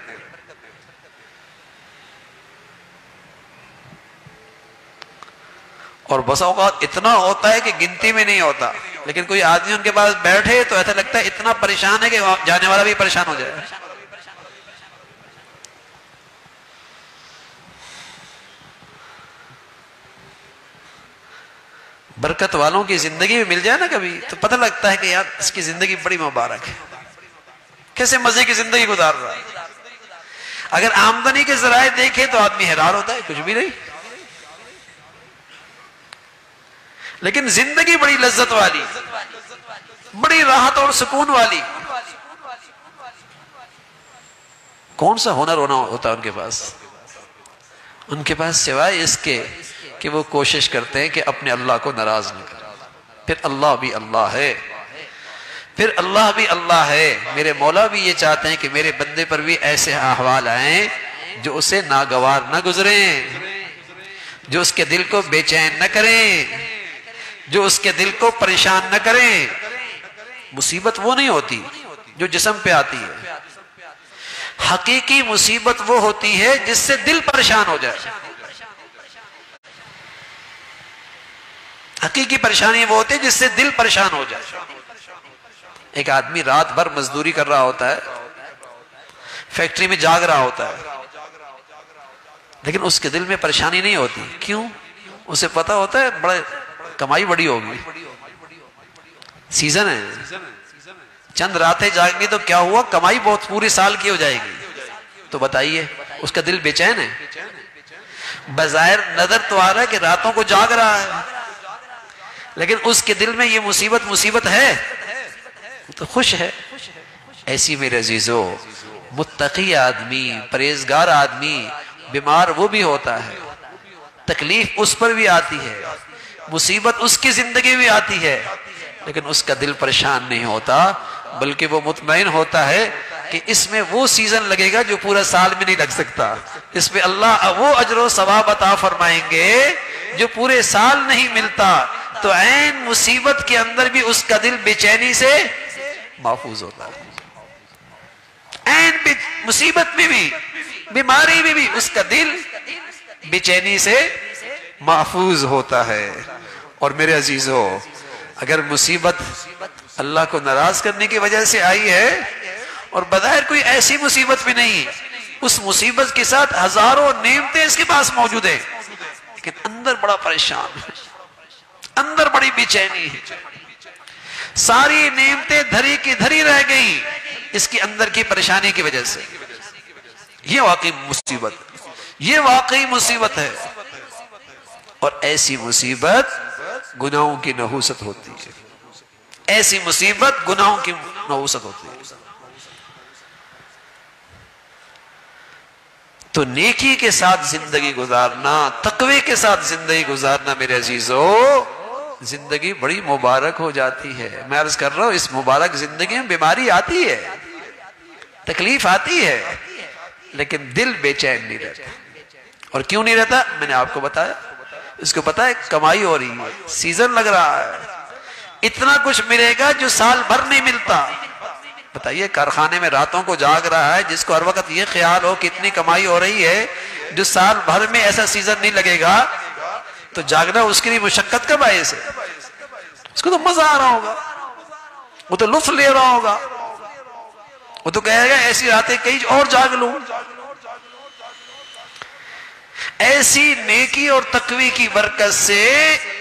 اور بس اوقات اتنا ہوتا ہے کہ گنتی میں نہیں ہوتا، لیکن کوئی آدمی ان کے پاس بیٹھے تو ایسا لگتا ہے اتنا پریشان ہے کہ جانے والا بھی پریشان ہو جائے۔ برکت والوں کی زندگی میں مل جائے نا کبھی تو پتہ لگتا ہے کہ یار اس کی زندگی بڑی مبارک ہے، کیسے مزے کی زندگی گزار رہا ہے۔ اگر آمدنی کے ذرائع دیکھے تو آدمی حیران ہوتا ہے، کچھ بھی نہیں، لیکن زندگی بڑی لذت والی، بڑی راحت اور سکون والی۔ کون سا ہنر ہونا ہوتا ہے ان کے پاس؟ ان کے پاس سوائے اس کے کہ وہ کوشش کرتے ہیں کہ اپنے اللہ کو ناراض نہ کریں۔ پھر اللہ بھی اللہ ہے، پھر اللہ بھی اللہ ہے۔ میرے مولا بھی یہ چاہتے ہیں کہ میرے بندے پر بھی ایسے احوال آئیں جو اسے ناگوار نہ گزریں، جو اس کے دل کو بے چین نہ کریں، جو اس کے دل کو پریشان نہ کریں۔ مصیبت وہ نہیں ہوتی جو جسم پہ آتی ہے، حقیقی مصیبت وہ ہوتی ہے جس سے دل پریشان ہو جائے۔ حقیقی پریشانی وہ ہوتی ہے جس سے دل پریشان ہو جائے۔ ایک آدمی رات بھر مزدوری کر رہا ہوتا ہے، فیکٹری میں جاگ رہا ہوتا ہے، لیکن اس کے دل میں پریشانی نہیں ہوتی۔ کیوں؟ اسے پتا ہوتا ہے بڑے کمائی بڑی ہوگی، سیزن ہے، چند راتیں جاگیں تو کیا ہوا، کمائی بہت پورے سال کی ہو جائے گی۔ تو بتائیے اس کا دل بے چین ہے؟ بظاہر نظر تو آ رہا ہے کہ راتوں کو جاگ رہا ہے، لیکن اس کے دل میں یہ مصیبت ہے تو خوش ہے۔ ایسی میرے عزیزو متقی آدمی، پرہیزگار آدمی، بیمار وہ بھی ہوتا ہے، تکلیف اس پر بھی آتی ہے، مصیبت اس کی زندگی میں آتی ہے، لیکن اس کا دل پریشان نہیں ہوتا، بلکہ وہ مطمئن ہوتا ہے کہ اس میں وہ سیزن لگے گا جو پورا سال میں نہیں لگ سکتا، اس پہ اللہ وہ اجر و ثواب عطا فرمائیں گے جو پورے سال نہیں ملتا۔ تو عین مصیبت کے اندر بھی اس کا دل بے چینی سے محفوظ ہوتا ہے، عین مصیبت میں بھی، بیماری میں بھی اس کا دل بے چینی سے محفوظ ہوتا ہے۔ اور میرے عزیزو اگر مصیبت اللہ کو ناراض کرنے کی وجہ سے آئی ہے اور بظاہر کوئی ایسی مصیبت بھی نہیں، اس مصیبت کے ساتھ ہزاروں نعمتیں اس کے پاس موجود ہیں، لیکن اندر بڑا پریشان ہے، اندر بڑی بے چینی ہے، ساری نعمتیں دھری کی دھری رہ گئی اس کی اندر کی پریشانی کی وجہ سے۔ یہ واقعی مصیبت ہے، اور ایسی مصیبت گناہوں کی نحوست ہوتی ہے، ایسی مصیبت گناہوں کی نحوست ہوتی ہے۔ تو نیکی کے ساتھ زندگی گزارنا، تقوی کے ساتھ زندگی گزارنا میرے عزیزو، زندگی بڑی مبارک ہو جاتی ہے۔ میں عرض کر رہا ہوں اس مبارک زندگی میں بیماری آتی ہے، تکلیف آتی ہے، لیکن دل بے چین نہیں رہتا۔ اور کیوں نہیں رہتا؟ میں نے آپ کو بتایا، اس کو پتا ہے کمائی ہو رہی ہے، سیزن لگ رہا ہے، اتنا کچھ ملے گا جو سال بھر نہیں ملتا۔ بتائیے کارخانے میں راتوں کو جاگ رہا ہے، جس کو ہر وقت یہ خیال ہو کہ اتنی کمائی ہو رہی ہے جو سال بھر میں ایسا سیزن نہیں لگے گا، تو جاگنا اس کے لیے مشقت کا باعث ہے۔ اس کو تو مزہ آ رہا ہوگا، وہ تو لطف لے رہا ہوگا، وہ تو کہے گا ایسی راتیں کئی اور جاگ لوں۔ ایسی نیکی اور تقوی کی برکت سے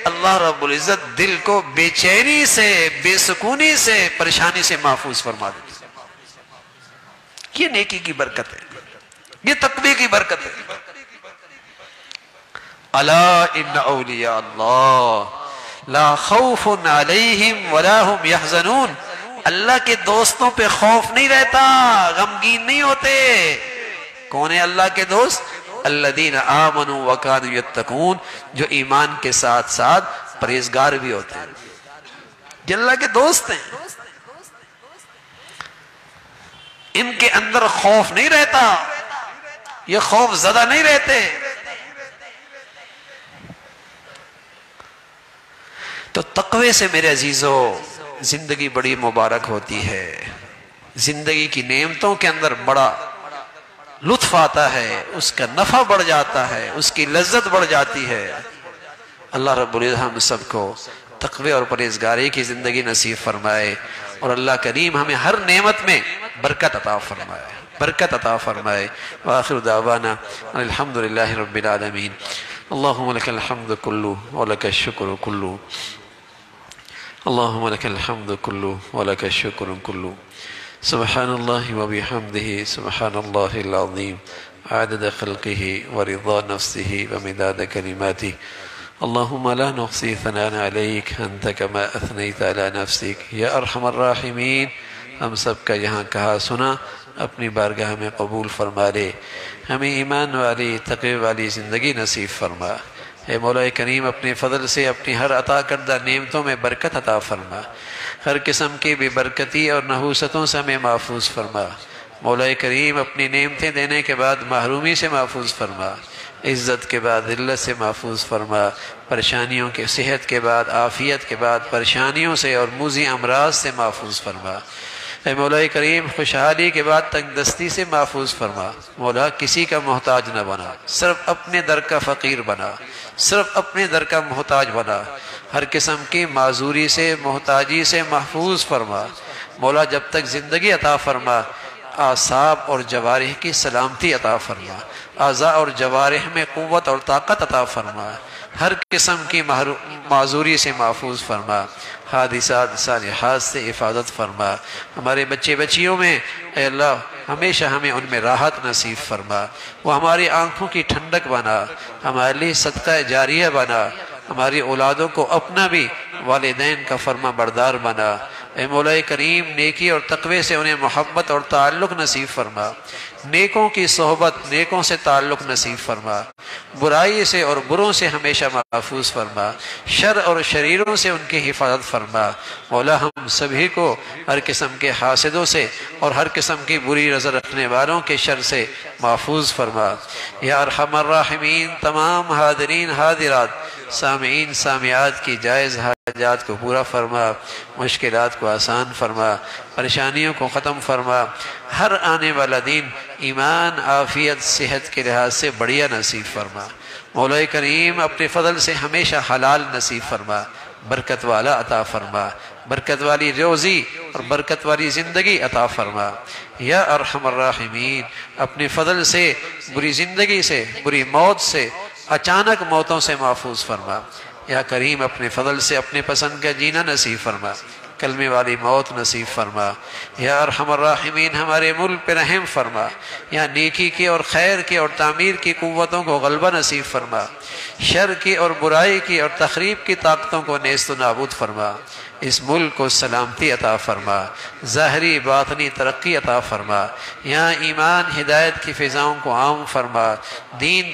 اللہ رب العزت دل کو بے چینی سے، بے سکونی سے، پریشانی سے محفوظ فرما دیتا ہے۔ یہ نیکی کی برکت ہے، یہ تقوی کی برکت ہے۔ الا ان اولیاء اللہ لا خوف علیہم ولا هم يحزنون، اللہ کے دوستوں پہ خوف نہیں رہتا، غمگین نہیں ہوتے۔ کون ہے اللہ کے دوست؟ الذین آمنوا وکانوا یتقون، جو ایمان کے ساتھ ساتھ پرہیزگار بھی ہوتے ہیں، جو اللہ کے دوست ہیں، ان کے اندر خوف نہیں رہتا، یہ خوف زدہ نہیں رہتے۔ تو تقوی سے میرے عزیزو زندگی بڑی مبارک ہوتی ہے، زندگی کی نعمتوں کے اندر بڑا لطف آتا ہے، اس کا نفع بڑھ جاتا ہے، اس کی لذت بڑھ جاتی ہے۔ اللہ رب العزت ہم سب کو تقوی اور پرہیزگاری کی زندگی نصیب فرمائے، اور اللہ کریم ہمیں ہر نعمت میں برکت عطا فرمائے، برکت عطا فرمائے۔ وآخر دعوانا الحمدللہ رب العالمین۔ اللہم لک الحمد کلو ولک الشکر کلو، اللہم لک الحمد کلو ولک الشکر کلو، سبحان اللہ وبحمدہ سبحان اللہ العظیم، عدد خلقہ ورضا نفسہ ومداد کلماتہ، اللہم لا نحصی ثناء علیک انت کما اثنیت علی نفسک۔ یا ارحم الراحمین، ہم سب کا یہاں کہا سنا اپنی بارگاہ میں قبول فرما لے، ہمیں ایمان والی تقوی والی زندگی نصیب فرما۔ اے مولا کریم اپنے فضل سے اپنی ہر عطا کردہ نعمتوں میں برکت عطا فرما، ہر قسم کی بے برکتی اور نحوستوں سے ہمیں محفوظ فرما۔ مولا کریم اپنی نعمتیں دینے کے بعد محرومی سے محفوظ فرما، عزت کے بعد ذلت سے محفوظ فرما، پریشانیوں کے صحت کے بعد عافیت کے بعد پریشانیوں سے اور موذی امراض سے محفوظ فرما۔ اے مولا کریم خوشحالی کے بعد تنگ دستی سے محفوظ فرما۔ مولا کسی کا محتاج نہ بنا، صرف اپنے در کا فقیر بنا، صرف اپنے در کا محتاج بنا، ہر قسم کی معذوری سے محتاجی سے محفوظ فرما۔ مولا جب تک زندگی عطا فرما، اعصاب اور جوارح کی سلامتی عطا فرما، اعضاء اور جوارح میں قوت اور طاقت عطا فرما، ہر قسم کی معذوری سے محفوظ فرما، حادثات صالحات سے حفاظت فرما۔ ہمارے بچے بچیوں میں اے اللہ ہمیشہ ہمیں ان میں راحت نصیب فرما، وہ ہماری آنکھوں کی ٹھنڈک بنا، ہمارے لیے صدقہ جاریہ بنا، ہماری اولادوں کو اپنا بھی والدین کا فرما بردار بنا۔ اے مولا کریم نیکی اور تقوی سے انہیں محبت اور تعلق نصیب فرما، نیکوں کی صحبت، نیکوں سے تعلق نصیب فرما، برائی سے اور بروں سے ہمیشہ محفوظ فرما، شر اور شریروں سے ان کی حفاظت فرما۔ مولا ہم سبھی کو ہر قسم کے حاسدوں سے اور ہر قسم کی بری نظر رکھنے والوں کے شر سے محفوظ فرما۔ یا ارحم الراحمین تمام حاضرین حاضرات، سامعین سامعات کی جائز حاجات کو پورا فرما، مشکلات کو آسان فرما، پریشانیوں کو ختم فرما، ہر آنے والا دن ایمان عافیت صحت کے لحاظ سے بڑھیا نصیب فرما۔ مولا کریم اپنے فضل سے ہمیشہ حلال نصیب فرما، برکت والا عطا فرما، برکت والی روزی اور برکت والی زندگی عطا فرما۔ یا ارحم الراحمین، اپنے فضل سے بری زندگی سے، بری موت سے، اچانک موتوں سے محفوظ فرما۔ یا کریم اپنے فضل سے اپنے پسند کا جینا نصیب فرما، کلمے والی موت نصیب فرما۔ یا ارحم الراحمین ہمارے ملک پہ رحم فرما، یا نیکی کی اور خیر کی اور تعمیر کی قوتوں کو غلبہ نصیب فرما، شر کی اور برائی کی اور تخریب کی طاقتوں کو نیست و نابود فرما۔ اس ملک کو سلامتی عطا فرما، ظاہری باطنی ترقی عطا فرما، یہاں ایمان ہدایت کی فضاؤں کو عام فرما، دین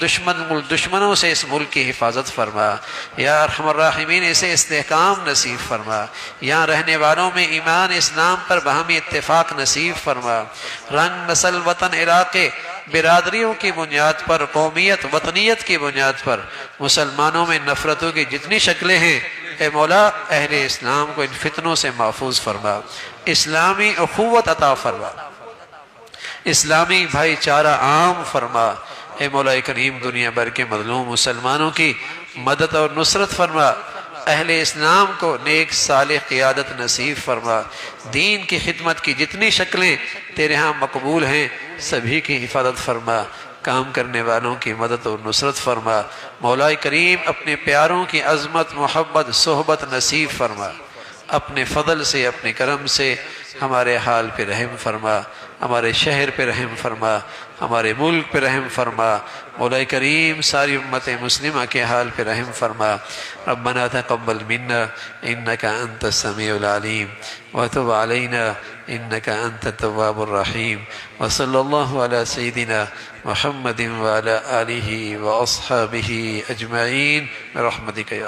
دشمنوں سے اس ملک کی حفاظت فرما۔ یا ارحم الراحمین اسے استحکام نصیب فرما، یہاں رہنے والوں میں ایمان اسلام پر باہمی اتفاق نصیب فرما، رنگ نسل وطن علاقے برادریوں کی بنیاد پر، قومیت وطنیت کی بنیاد پر مسلمانوں میں نفرتوں کی جتنی شکلیں ہیں اے مولا اہل اسلام کو ان فتنوں سے محفوظ فرما، اسلامی اخوت عطا فرما، اسلامی بھائی چارہ عام فرما۔ اے مولا کریم دنیا بھر کے مظلوم مسلمانوں کی مدد اور نصرت فرما، اہل اسلام کو نیک صالح قیادت نصیب فرما، دین کی خدمت کی جتنی شکلیں تیرے ہاں مقبول ہیں سبھی کی حفاظت فرما، کام کرنے والوں کی مدد اور نصرت فرما۔ مولا کریم اپنے پیاروں کی عظمت محبت صحبت نصیب فرما، اپنے فضل سے اپنے کرم سے ہمارے حال پہ رحم فرما، ہمارے شہر پہ رحم فرما، ہمارے ملک پہ رحم فرما۔ مولا کریم ساری امت مسلمہ کے حال پہ رحم فرما۔ ربنا تقبل منا انك انت السميع العليم وتب علينا انك انت التواب الرحيم وصلى الله على سيدنا محمد وعلى آله واصحابه اجمعين برحمتك يا